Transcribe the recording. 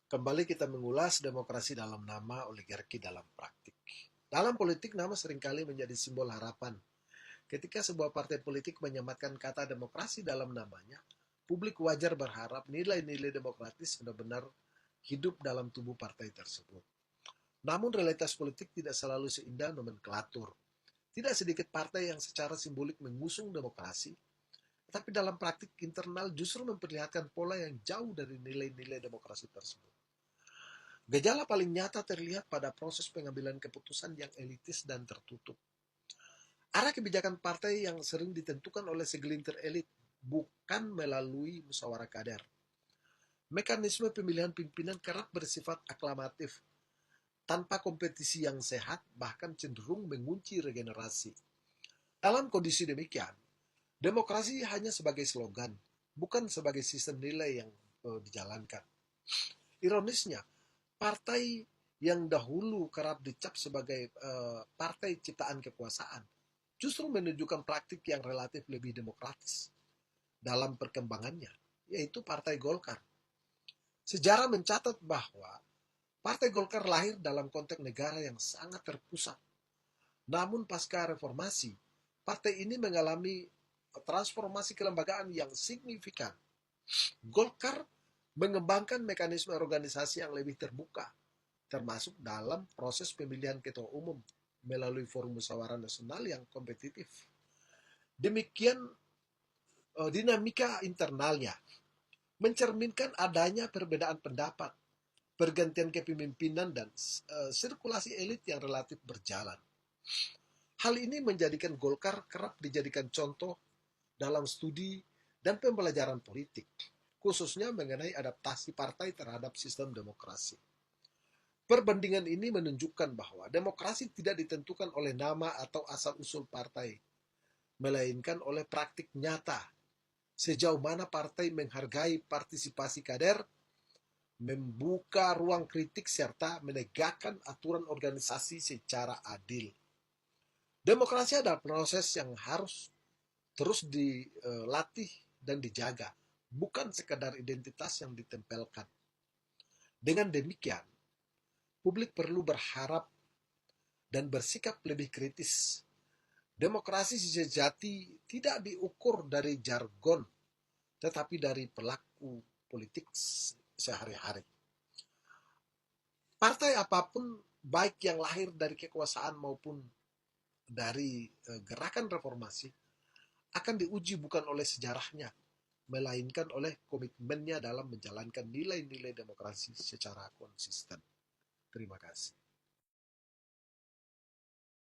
Kembali kita mengulas demokrasi dalam nama, oligarki dalam praktik. Dalam politik, nama seringkali menjadi simbol harapan. Ketika sebuah partai politik menyematkan kata demokrasi dalam namanya, publik wajar berharap nilai-nilai demokratis benar-benar hidup dalam tubuh partai tersebut. Namun realitas politik tidak selalu seindah nomenklatur. Tidak sedikit partai yang secara simbolik mengusung demokrasi, tapi dalam praktik internal justru memperlihatkan pola yang jauh dari nilai-nilai demokrasi tersebut. Gejala paling nyata terlihat pada proses pengambilan keputusan yang elitis dan tertutup. Arah kebijakan partai yang sering ditentukan oleh segelintir elit, bukan melalui musyawarah kader. Mekanisme pemilihan pimpinan kerap bersifat aklamatif, tanpa kompetisi yang sehat, bahkan cenderung mengunci regenerasi. Dalam kondisi demikian, demokrasi hanya sebagai slogan, bukan sebagai sistem nilai yang dijalankan. Ironisnya, partai yang dahulu kerap dicap sebagai partai ciptaan kekuasaan, justru menunjukkan praktik yang relatif lebih demokratis dalam perkembangannya, yaitu Partai Golkar. Sejarah mencatat bahwa Partai Golkar lahir dalam konteks negara yang sangat terpusat. Namun pasca reformasi, partai ini mengalami transformasi kelembagaan yang signifikan. Golkar mengembangkan mekanisme organisasi yang lebih terbuka, termasuk dalam proses pemilihan ketua umum melalui forum musyawarah nasional yang kompetitif. Demikian dinamika internalnya mencerminkan adanya perbedaan pendapat, pergantian kepemimpinan, dan sirkulasi elit yang relatif berjalan. Hal ini menjadikan Golkar kerap dijadikan contoh dalam studi dan pembelajaran politik, khususnya mengenai adaptasi partai terhadap sistem demokrasi. Perbandingan ini menunjukkan bahwa demokrasi tidak ditentukan oleh nama atau asal-usul partai, melainkan oleh praktik nyata. Sejauh mana partai menghargai partisipasi kader, membuka ruang kritik, serta menegakkan aturan organisasi secara adil. Demokrasi adalah proses yang harus terus dilatih dan dijaga, bukan sekadar identitas yang ditempelkan. Dengan demikian, publik perlu berharap dan bersikap lebih kritis. Demokrasi sejati tidak diukur dari jargon, tetapi dari pelaku politik sehari-hari. Partai apapun, baik yang lahir dari kekuasaan maupun dari gerakan reformasi, akan diuji bukan oleh sejarahnya, melainkan oleh komitmennya dalam menjalankan nilai-nilai demokrasi secara konsisten. Terima kasih.